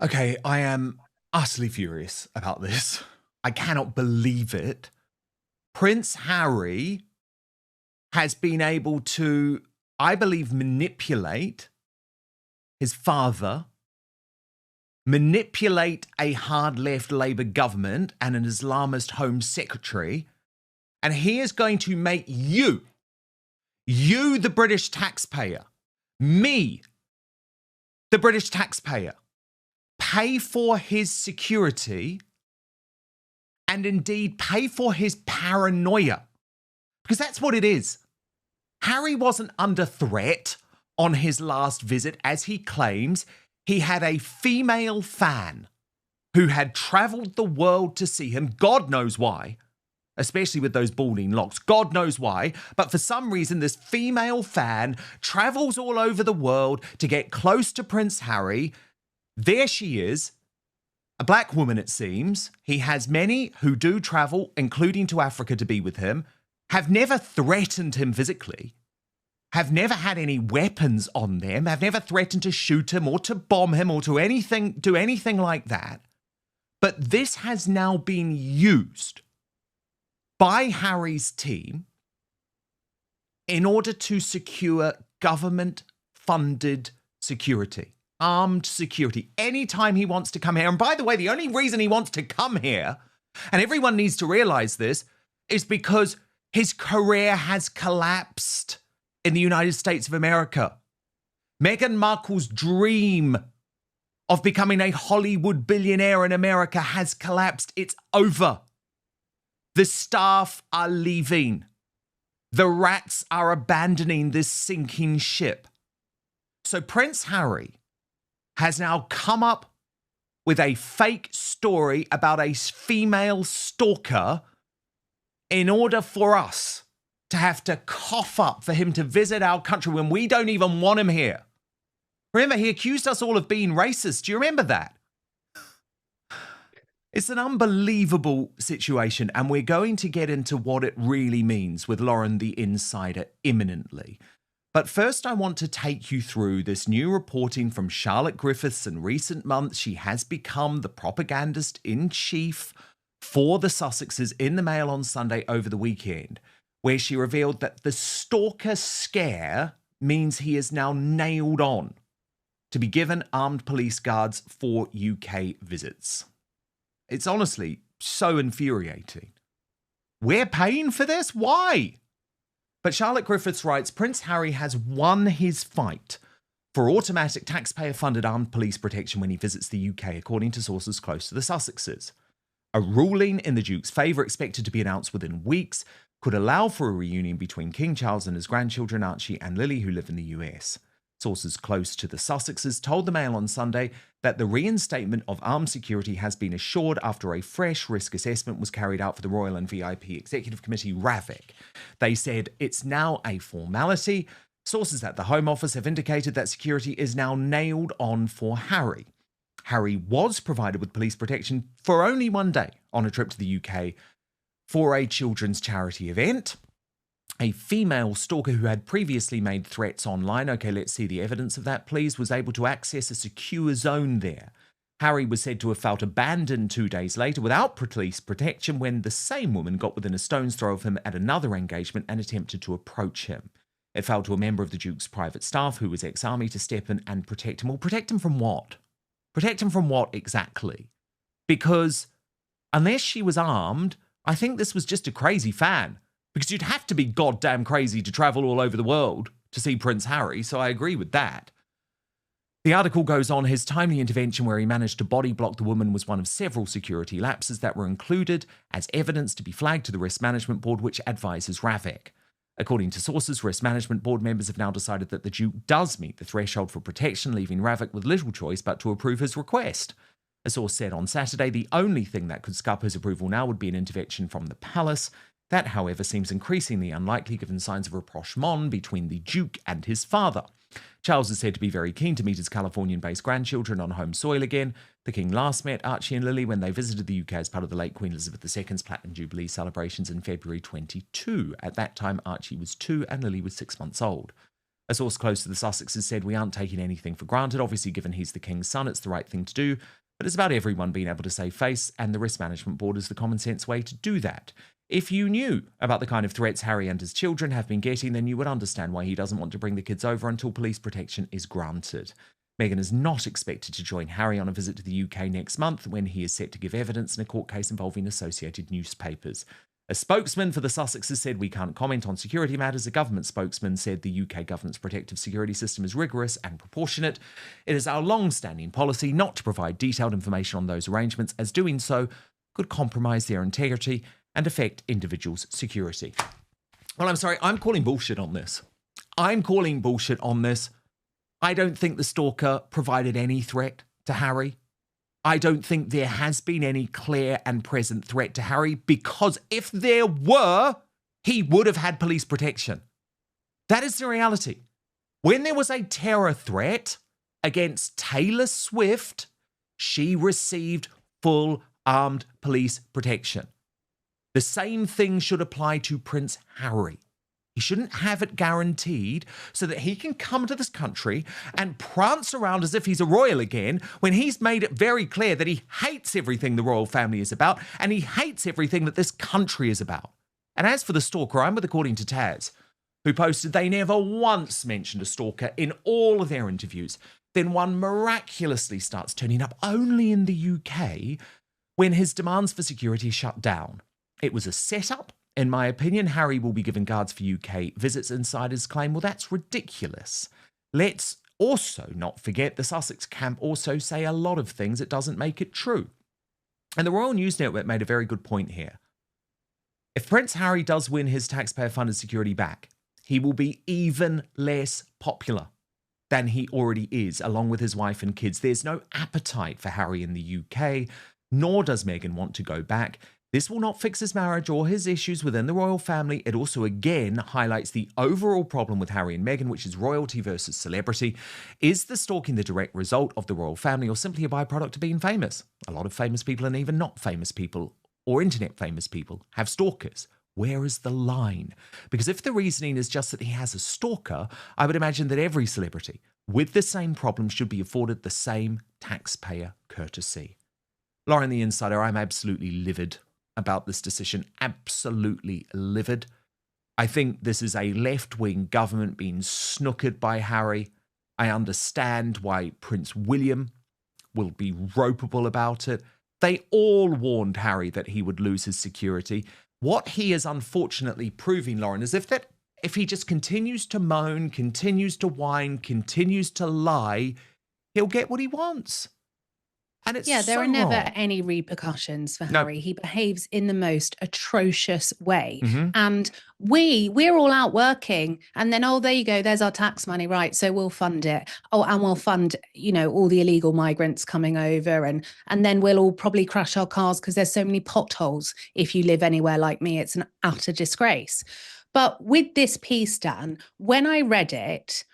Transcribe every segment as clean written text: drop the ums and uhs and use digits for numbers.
Okay, I am utterly furious about this. I cannot believe it. Prince Harry has been able to, I believe, manipulate his father, manipulate a hard left Labour government and an Islamist Home Secretary, and he is going to make you, the British taxpayer, me, the British taxpayer, pay for his security and indeed pay for his paranoia. Because that's what it is. Harry wasn't under threat on his last visit, as he claims. He had a female fan who had travelled the world to see him. God knows why, especially with those balding locks. God knows why. But for some reason, this female fan travels all over the world to get close to Prince Harry. There she is, a black woman, it seems. He has many who do travel, including to Africa, to be with him, have never threatened him physically, have never had any weapons on them, have never threatened to shoot him or to bomb him or to do anything like that. But this has now been used by Harry's team in order to secure government-funded security. Armed security anytime he wants to come here. And by the way, the only reason he wants to come here, and everyone needs to realize this, is because his career has collapsed in the United States of America. Meghan Markle's dream of becoming a Hollywood billionaire in America has collapsed. It's over. The staff are leaving. The rats are abandoning this sinking ship. So Prince Harry has now come up with a fake story about a female stalker in order for us to have to cough up for him to visit our country when we don't even want him here. Remember, he accused us all of being racist. Do you remember that? It's an unbelievable situation, and we're going to get into what it really means with Lauren the Insider imminently. But first, I want to take you through this new reporting from Charlotte Griffiths. In recent months, she has become the propagandist-in-chief for the Sussexes in the Mail on Sunday over the weekend, where she revealed that the stalker scare means he is now nailed on to be given armed police guards for UK visits. It's honestly so infuriating. We're paying for this? Why? But Charlotte Griffiths writes, Prince Harry has won his fight for automatic taxpayer-funded armed police protection when he visits the UK, according to sources close to the Sussexes. A ruling in the Duke's favour, expected to be announced within weeks, could allow for a reunion between King Charles and his grandchildren Archie and Lily, who live in the US. Sources close to the Sussexes told the Mail on Sunday that the reinstatement of armed security has been assured after a fresh risk assessment was carried out for the Royal and VIP Executive Committee, RAVIC. They said it's now a formality. Sources at the Home Office have indicated that security is now nailed on for Harry. Harry was provided with police protection for only one day on a trip to the UK for a children's charity event. A female stalker who had previously made threats online, okay, let's see the evidence of that, please, was able to access a secure zone there. Harry was said to have felt abandoned 2 days later without police protection when the same woman got within a stone's throw of him at another engagement and attempted to approach him. It fell to a member of the Duke's private staff, who was ex-army, to step in and protect him. Well, protect him from what? Protect him from what exactly? Because unless she was armed, I think this was just a crazy fan. Because you'd have to be goddamn crazy to travel all over the world to see Prince Harry, so I agree with that. The article goes on, his timely intervention where he managed to body block the woman was one of several security lapses that were included as evidence to be flagged to the Risk Management Board, which advises RAVIC. According to sources, Risk Management Board members have now decided that the Duke does meet the threshold for protection, leaving RAVIC with little choice but to approve his request. A source said on Saturday the only thing that could scupper his approval now would be an intervention from the palace. That, however, seems increasingly unlikely given signs of rapprochement between the Duke and his father. Charles is said to be very keen to meet his Californian-based grandchildren on home soil again. The King last met Archie and Lily when they visited the UK as part of the late Queen Elizabeth II's Platinum Jubilee celebrations in February 22. At that time, Archie was 2 and Lily was 6 months old. A source close to the Sussexes said, "We aren't taking anything for granted. Obviously, given he's the king's son, it's the right thing to do. But it's about everyone being able to save face, and the risk management board is the common sense way to do that. If you knew about the kind of threats Harry and his children have been getting, then you would understand why he doesn't want to bring the kids over until police protection is granted." Meghan is not expected to join Harry on a visit to the UK next month, when he is set to give evidence in a court case involving associated newspapers. A spokesman for the Sussexes said, "We can't comment on security matters." A government spokesman said the UK government's protective security system is rigorous and proportionate. "It is our long-standing policy not to provide detailed information on those arrangements, as doing so could compromise their integrity and affect individuals' security." Well, I'm sorry, I'm calling bullshit on this. I don't think the stalker provided any threat to Harry. I don't think there has been any clear and present threat to Harry, because if there were, he would have had police protection. That is the reality. When there was a terror threat against Taylor Swift, she received full armed police protection. The same thing should apply to Prince Harry. He shouldn't have it guaranteed so that he can come to this country and prance around as if he's a royal again, when he's made it very clear that he hates everything the royal family is about, and he hates everything that this country is about. And as for the stalker, I'm with according to Taz, who posted they never once mentioned a stalker in all of their interviews. Then one miraculously starts turning up only in the UK when his demands for security shut down. It was a setup. In my opinion, Harry will be given guards for UK visits. Insiders claim, well, that's ridiculous. Let's also not forget the Sussex camp also say a lot of things that doesn't make it true. And the Royal News Network made a very good point here. If Prince Harry does win his taxpayer-funded security back, he will be even less popular than he already is, along with his wife and kids. There's no appetite for Harry in the UK, nor does Meghan want to go back. This will not fix his marriage or his issues within the royal family. It also again highlights the overall problem with Harry and Meghan, which is royalty versus celebrity. Is the stalking the direct result of the royal family, or simply a byproduct of being famous? A lot of famous people, and even not famous people or internet famous people, have stalkers. Where is the line? Because if the reasoning is just that he has a stalker, I would imagine that every celebrity with the same problem should be afforded the same taxpayer courtesy. Lauren the Insider, I'm absolutely livid about this decision. Absolutely livid. I think this is a left-wing government being snookered by Harry. I understand why Prince William will be ropeable about it. They all warned Harry that he would lose his security. What he is unfortunately proving, Lauren, is if he just continues to moan, continues to whine, continues to lie, he'll get what he wants. And it's there are so never wrong. any repercussions for No. Harry. He behaves in the most atrocious way. Mhm. And we're all out working, and then, oh, there you go, there's our tax money, right? So we'll fund it. Oh, and we'll fund, all the illegal migrants coming over, and then we'll all probably crash our cars because there's so many potholes. If you live anywhere like me, it's an utter disgrace. But with this piece, Dan, when I read it,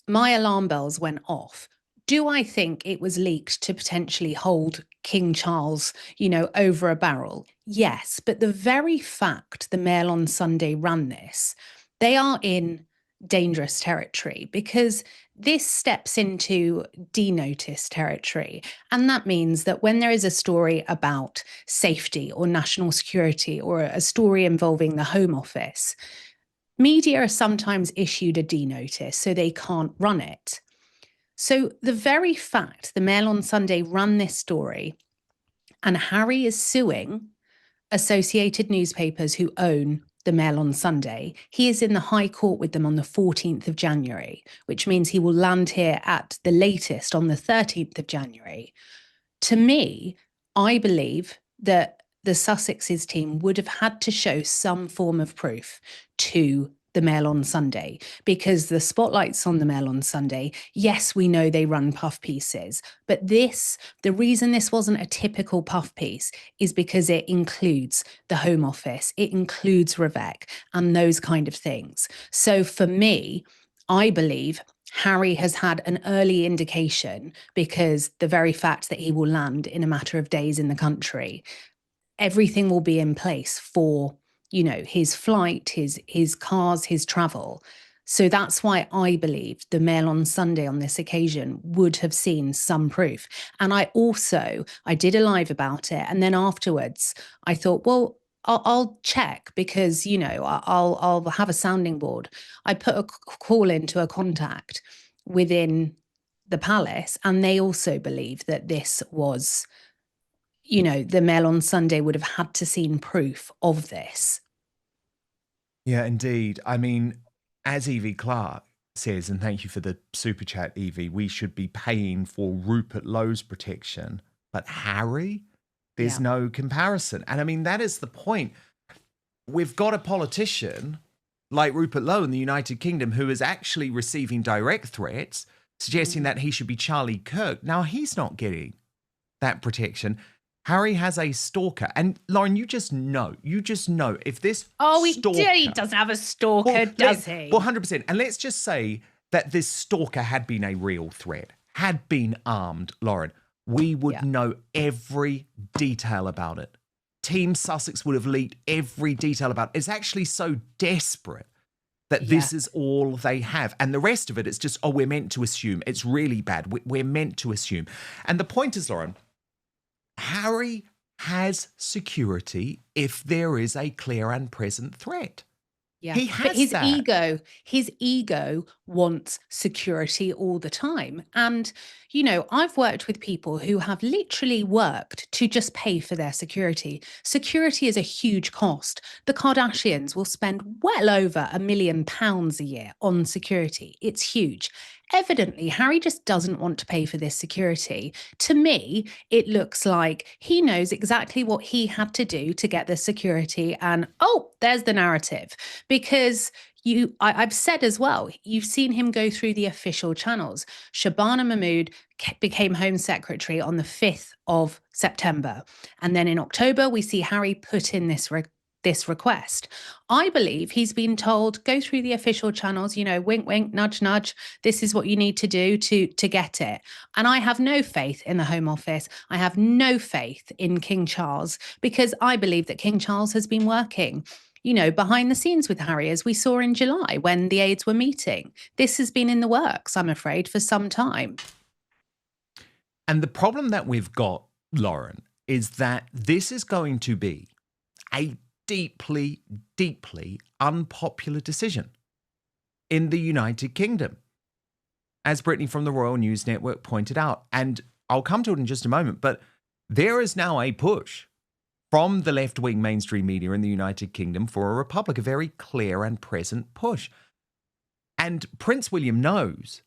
my alarm bells went off. Do I think it was leaked to potentially hold King Charles, over a barrel? Yes. But the very fact the Mail on Sunday ran this, they are in dangerous territory, because this steps into denotice territory. And that means that when there is a story about safety or national security, or a story involving the Home Office, media are sometimes issued a denotice so they can't run it. So the very fact the Mail on Sunday ran this story, and Harry is suing associated newspapers who own the Mail on Sunday, he is in the High Court with them on the 14th of January, which means he will land here at the latest on the 13th of January. To me, I believe that the Sussexes team would have had to show some form of proof to the Mail on Sunday, because the spotlight's on the Mail on Sunday. Yes, we know they run puff pieces, but the reason this wasn't a typical puff piece is because it includes the Home Office, it includes Ravec and those kind of things. So for me, I believe Harry has had an early indication, because the very fact that he will land in a matter of days in the country, everything will be in place for his flight, his cars, his travel. So that's why I believed the Mail on Sunday on this occasion would have seen some proof. And I did a live about it. And then afterwards, I thought, well, I'll check because, I'll have a sounding board. I put a call into a contact within the palace, and they also believe that this was, the Mail on Sunday would have had to seen proof of this. Yeah, indeed. I mean, as Evie Clark says, and thank you for the super chat, Evie, we should be paying for Rupert Lowe's protection. But Harry, there's no comparison. And I mean, that is the point. We've got a politician like Rupert Lowe in the United Kingdom who is actually receiving direct threats, suggesting that he should be Charlie Kirk. Now, he's not getting that protection. Harry has a stalker. And Lauren, you just know if this he does have a stalker, does he? Well, 100%. And let's just say that this stalker had been a real threat, had been armed, Lauren. We would know every detail about it. Team Sussex would have leaked every detail about it. It's actually so desperate that this is all they have. And the rest of it, it's just, we're meant to assume. It's really bad. We're meant to assume. And the point is, Lauren, Harry has security if there is a clear and present threat. Yeah, he has but his ego wants security all the time. And, I've worked with people who have literally worked to just pay for their security. Security is a huge cost. The Kardashians will spend well over £1 million a year on security. It's huge. Evidently, Harry just doesn't want to pay for this security. To me, it looks like he knows exactly what he had to do to get the security. And, there's the narrative. Because I've said as well, you've seen him go through the official channels. Shabana Mahmood became Home Secretary on the 5th of September. And then in October, we see Harry put in this request. I believe he's been told, go through the official channels, wink, wink, nudge, nudge. This is what you need to do to get it. And I have no faith in the Home Office. I have no faith in King Charles, because I believe that King Charles has been working, behind the scenes with Harry, as we saw in July when the aides were meeting. This has been in the works, I'm afraid, for some time. And the problem that we've got, Lauren, is that this is going to be a deeply, deeply unpopular decision in the United Kingdom, as Brittany from the Royal News Network pointed out. And I'll come to it in just a moment, but there is now a push from the left-wing mainstream media in the United Kingdom for a republic, a very clear and present push. And Prince William knows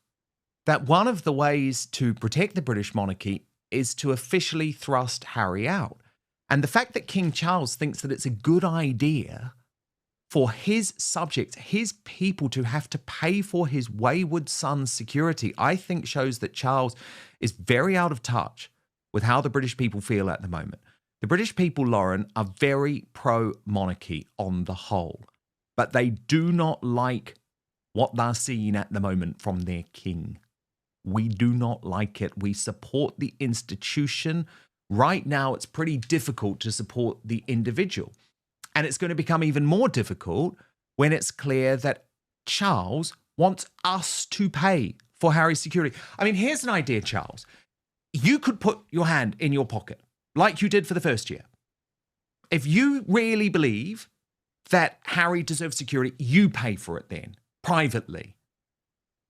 that one of the ways to protect the British monarchy is to officially thrust Harry out. And the fact that King Charles thinks that it's a good idea for his subjects, his people, to have to pay for his wayward son's security, I think shows that Charles is very out of touch with how the British people feel at the moment. The British people, Lauren, are very pro-monarchy on the whole, but they do not like what they're seeing at the moment from their king. We do not like it. We support the institution. Right now, it's pretty difficult to support the individual. And it's going to become even more difficult when it's clear that Charles wants us to pay for Harry's security. I mean, here's an idea, Charles. You could put your hand in your pocket, like you did for the first year. If you really believe that Harry deserves security, you pay for it then, privately.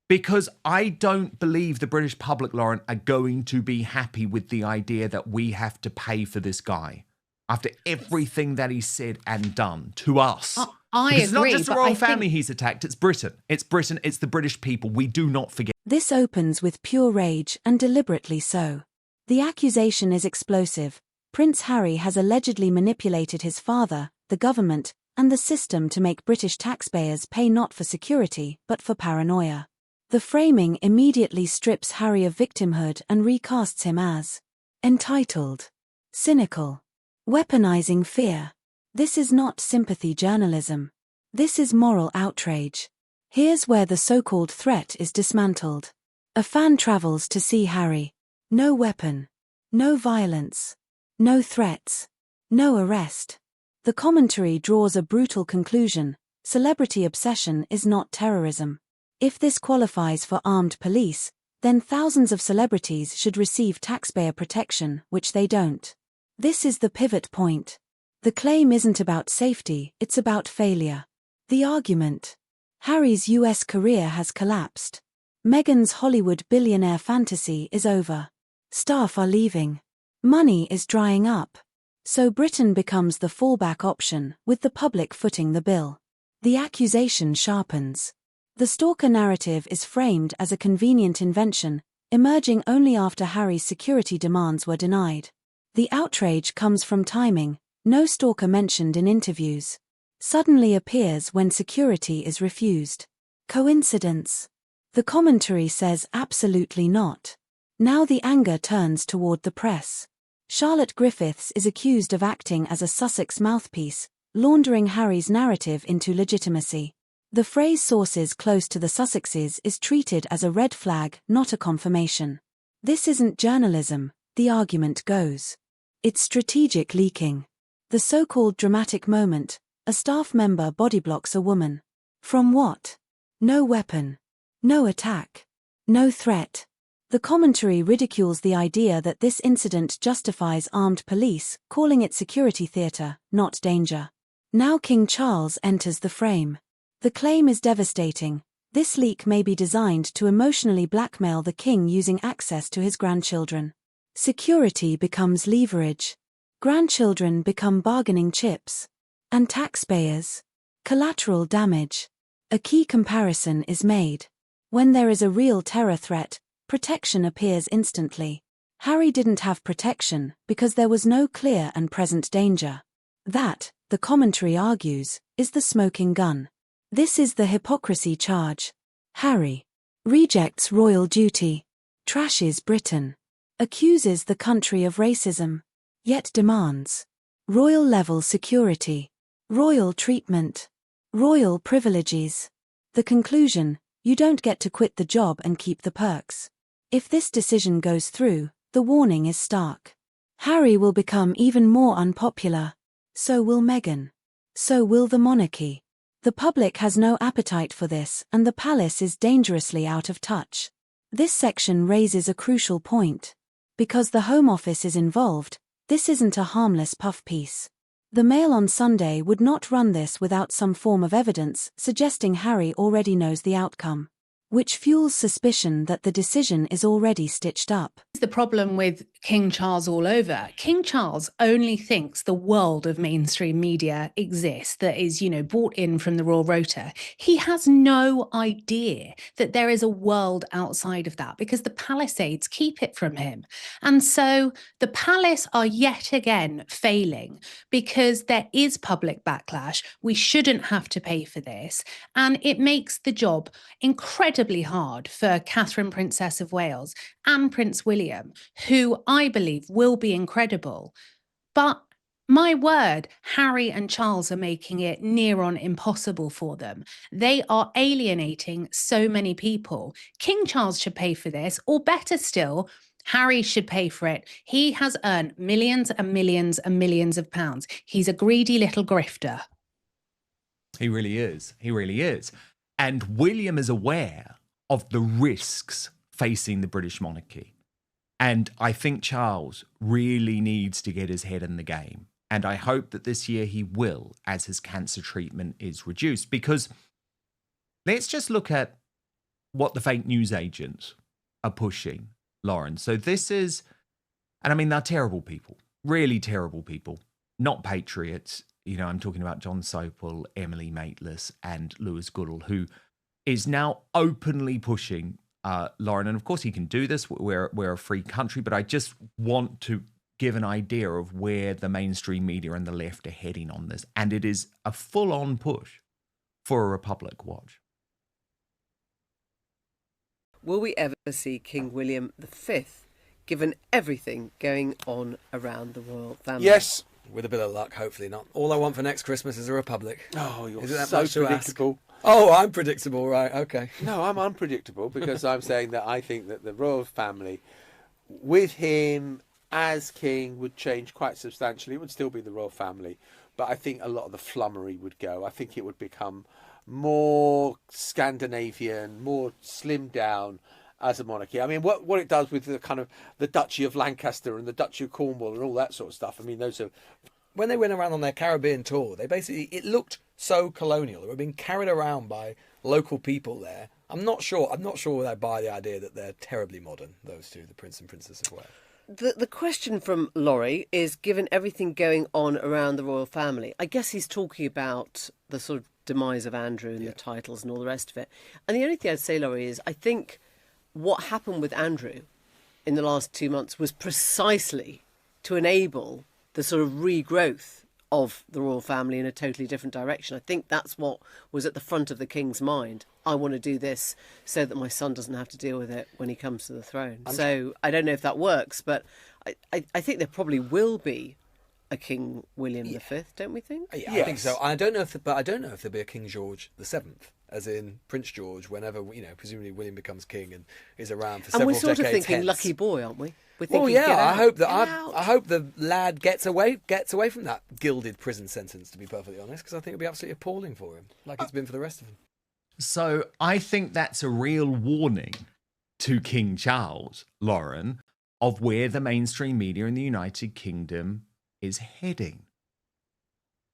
Because I don't believe the British public, Lauren, are going to be happy with the idea that we have to pay for this guy after everything that he said and done to us. I agree. It's not just the royal family he's attacked, it's Britain. It's Britain, it's the British people. We do not forget. This opens with pure rage, and deliberately so. The accusation is explosive. Prince Harry has allegedly manipulated his father, the government, and the system to make British taxpayers pay not for security, but for paranoia. The framing immediately strips Harry of victimhood and recasts him as entitled, cynical, weaponizing fear. This is not sympathy journalism. This is moral outrage. Here's where the so-called threat is dismantled. A fan travels to see Harry. No weapon. No violence. No threats. No arrest. The commentary draws a brutal conclusion. Celebrity obsession is not terrorism. If this qualifies for armed police, then thousands of celebrities should receive taxpayer protection, which they don't. This is the pivot point. The claim isn't about safety, it's about failure. The argument. Harry's US career has collapsed. Meghan's Hollywood billionaire fantasy is over. Staff are leaving. Money is drying up. So Britain becomes the fallback option, with the public footing the bill. The accusation sharpens. The stalker narrative is framed as a convenient invention, emerging only after Harry's security demands were denied. The outrage comes from timing. No stalker mentioned in interviews suddenly appears when security is refused. Coincidence? The commentary says absolutely not. Now the anger turns toward the press. Charlotte Griffiths is accused of acting as a Sussex mouthpiece, laundering Harry's narrative into legitimacy. The phrase sources close to the Sussexes is treated as a red flag, not a confirmation. This isn't journalism, the argument goes. It's strategic leaking. The so-called dramatic moment, a staff member bodyblocks a woman. From what? No weapon. No attack. No threat. The commentary ridicules the idea that this incident justifies armed police, calling it security theatre, not danger. Now King Charles enters the frame. The claim is devastating. This leak may be designed to emotionally blackmail the king using access to his grandchildren. Security becomes leverage. Grandchildren become bargaining chips. And taxpayers. Collateral damage. A key comparison is made. When there is a real terror threat, protection appears instantly. Harry didn't have protection because there was no clear and present danger. That, the commentary argues, is the smoking gun. This is the hypocrisy charge. Harry rejects royal duty, trashes Britain, accuses the country of racism, yet demands royal-level security, royal treatment, royal privileges. The conclusion: you don't get to quit the job and keep the perks. If this decision goes through, the warning is stark. Harry will become even more unpopular. So will Meghan. So will the monarchy. The public has no appetite for this, and the palace is dangerously out of touch. This section raises a crucial point. Because the Home Office is involved, this isn't a harmless puff piece. The Mail on Sunday would not run this without some form of evidence suggesting Harry already knows the outcome, which fuels suspicion that the decision is already stitched up. The problem with King Charles all over. King Charles only thinks the world of mainstream media exists, that is, brought in from the Royal Rota. He has no idea that there is a world outside of that because the Palisades keep it from him. And so the palace are yet again failing because there is public backlash. We shouldn't have to pay for this. And it makes the job incredibly hard for Catherine, Princess of Wales, and Prince William, who I believe will be incredible. But my word, Harry and Charles are making it near on impossible for them. They are alienating so many people. King Charles should pay for this, or better still, Harry should pay for it. He has earned millions and millions and millions of pounds. He's a greedy little grifter. He really is. He really is. And William is aware of the risks facing the British monarchy. And I think Charles really needs to get his head in the game. And I hope that this year he will, as his cancer treatment is reduced. Because let's just look at what the fake news agents are pushing, Lauren. So this is, and I mean, they're terrible people, really terrible people, not patriots. I'm talking about John Sopel, Emily Maitlis, and Lewis Goodall, who is now openly pushing Lauren, and of course he can do this. We're a free country, but I just want to give an idea of where the mainstream media and the left are heading on this, and it is a full-on push for a Republic watch. Will we ever see King William V, given everything going on around the royal family? Yes, with a bit of luck, hopefully not. All I want for next Christmas is a Republic. Oh, you're Isn't that so much to predictable. ask? Oh, I'm predictable, right, okay. No, I'm unpredictable because I'm saying that I think that the royal family, with him as king, would change quite substantially. It would still be the royal family, but I think a lot of the flummery would go. I think it would become more Scandinavian, more slimmed down as a monarchy. I mean, what it does with the kind of the Duchy of Lancaster and the Duchy of Cornwall and all that sort of stuff. I mean, those are... When they went around on their Caribbean tour, it looked so colonial. They were being carried around by local people there. I'm not sure I buy the idea that they're terribly modern, those two, the Prince and Princess of Wales. The question from Laurie is, given everything going on around the royal family, I guess he's talking about the sort of demise of Andrew and the titles and all the rest of it. And the only thing I'd say, Laurie, is I think what happened with Andrew in the last 2 months was precisely to enable the sort of regrowth of the royal family in a totally different direction. I think that's what was at the front of the king's mind. I want to do this so that my son doesn't have to deal with it when he comes to the throne. So I don't know if that works, but I think there probably will be a King William V, don't we think? Yeah, I think so. I don't know if there'll be a King George VII, as in Prince George, whenever, presumably William becomes king and is around for several decades. And we're sort of thinking hence. lucky boy, aren't we? Well, yeah, I hope the lad gets away from that gilded prison sentence, to be perfectly honest, because I think it'd be absolutely appalling for him, like it's been for the rest of them. So I think that's a real warning to King Charles, Lauren, of where the mainstream media in the United Kingdom is heading.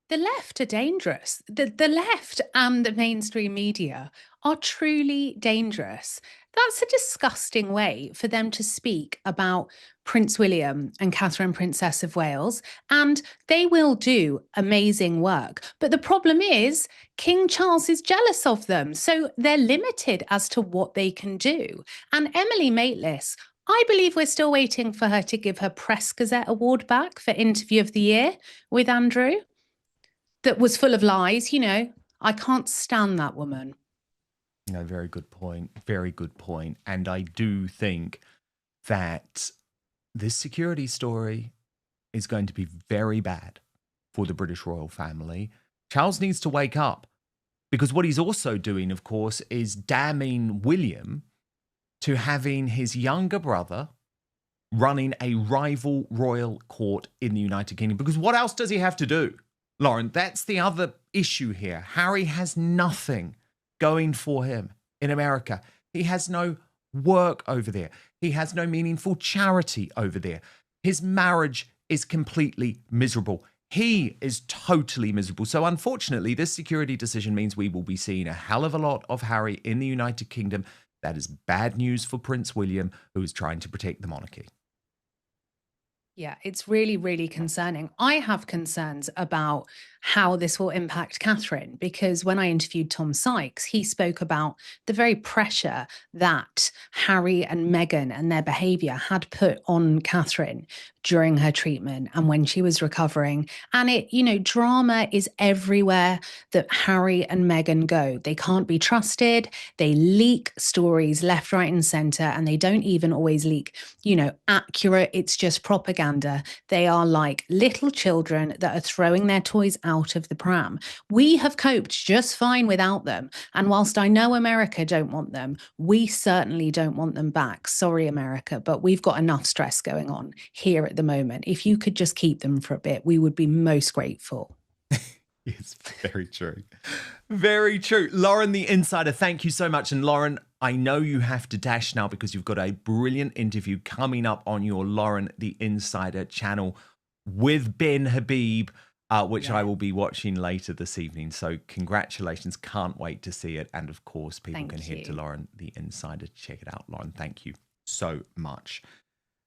The left are dangerous. The left and the mainstream media are truly dangerous. That's a disgusting way for them to speak about Prince William and Catherine, Princess of Wales, and they will do amazing work. But the problem is King Charles is jealous of them, so they're limited as to what they can do. And Emily Maitlis, I believe we're still waiting for her to give her Press Gazette award back for Interview of the Year with Andrew. That was full of lies, I can't stand that woman. No, very good point. Very good point. And I do think that this security story is going to be very bad for the British royal family. Charles needs to wake up, because what he's also doing, of course, is damning William to having his younger brother running a rival royal court in the United Kingdom. Because what else does he have to do? Lauren, that's the other issue here. Harry has nothing going for him in America. He has no work over there. He has no meaningful charity over there. His marriage is completely miserable. He is totally miserable. So unfortunately, this security decision means we will be seeing a hell of a lot of Harry in the United Kingdom. That is bad news for Prince William, who is trying to protect the monarchy. Yeah, it's really, really concerning. I have concerns about how this will impact Catherine, because when I interviewed Tom Sykes, he spoke about the very pressure that Harry and Meghan and their behaviour had put on Catherine during her treatment and when she was recovering. And drama is everywhere that Harry and Meghan go. They can't be trusted. They leak stories left, right, and centre, and they don't even always leak, accurate. It's just propaganda. They are like little children that are throwing their toys out of the pram. We have coped just fine without them. And whilst I know America don't want them, we certainly don't want them back. Sorry, America, but we've got enough stress going on here at the moment. If you could just keep them for a bit, we would be most grateful. It's very true. Very true. Lauren, the Insider, thank you so much. And Lauren, I know you have to dash now because you've got a brilliant interview coming up on your Lauren, the Insider channel with Ben Habib, which I will be watching later this evening. So congratulations. Can't wait to see it. And of course, people can head to Lauren, the Insider to check it out. Lauren, thank you so much.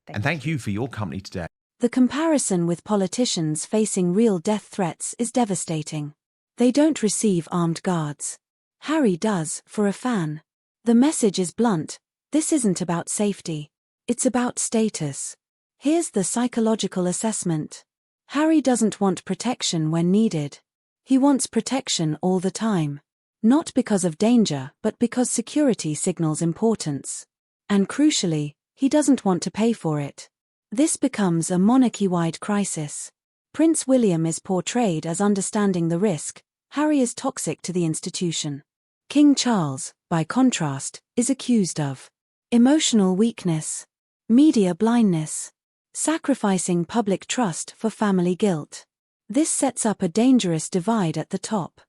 And thank you for your company today. The comparison with politicians facing real death threats is devastating. They don't receive armed guards. Harry does, for a fan. The message is blunt. This isn't about safety. It's about status. Here's the psychological assessment. Harry doesn't want protection when needed. He wants protection all the time. Not because of danger, but because security signals importance. And crucially, he doesn't want to pay for it. This becomes a monarchy-wide crisis. Prince William is portrayed as understanding the risk. Harry is toxic to the institution. King Charles, by contrast, is accused of emotional weakness, media blindness, sacrificing public trust for family guilt. This sets up a dangerous divide at the top.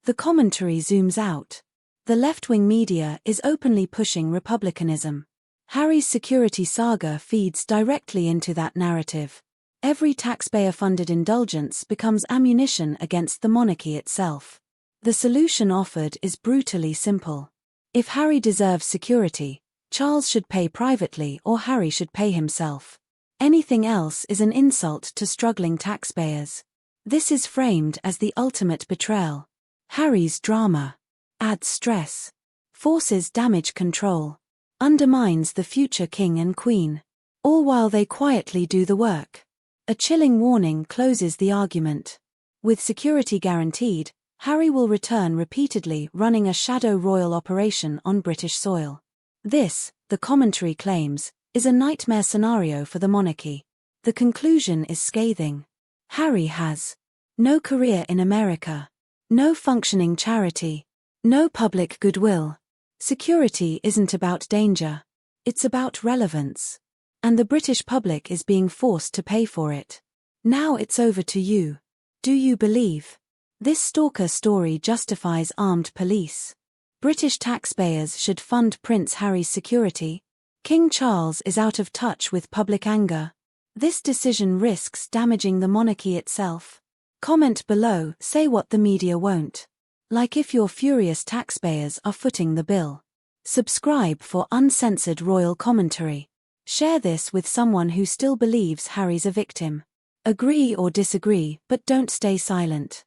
The commentary zooms out. The left-wing media is openly pushing republicanism. Harry's security saga feeds directly into that narrative. Every taxpayer-funded indulgence becomes ammunition against the monarchy itself. The solution offered is brutally simple. If Harry deserves security, Charles should pay privately or Harry should pay himself. Anything else is an insult to struggling taxpayers. This is framed as the ultimate betrayal. Harry's drama adds stress, forces damage control, undermines the future king and queen, all while they quietly do the work. A chilling warning closes the argument. With security guaranteed, Harry will return repeatedly running a shadow royal operation on British soil. This, the commentary claims, is a nightmare scenario for the monarchy. The conclusion is scathing. Harry has no career in America, no functioning charity, no public goodwill. Security isn't about danger. It's about relevance. And the British public is being forced to pay for it. Now it's over to you. Do you believe this stalker story justifies armed police? British taxpayers should fund Prince Harry's security. King Charles is out of touch with public anger. This decision risks damaging the monarchy itself. Comment below, say what the media won't. Like if your furious taxpayers are footing the bill. Subscribe for uncensored royal commentary. Share this with someone who still believes Harry's a victim. Agree or disagree, but don't stay silent.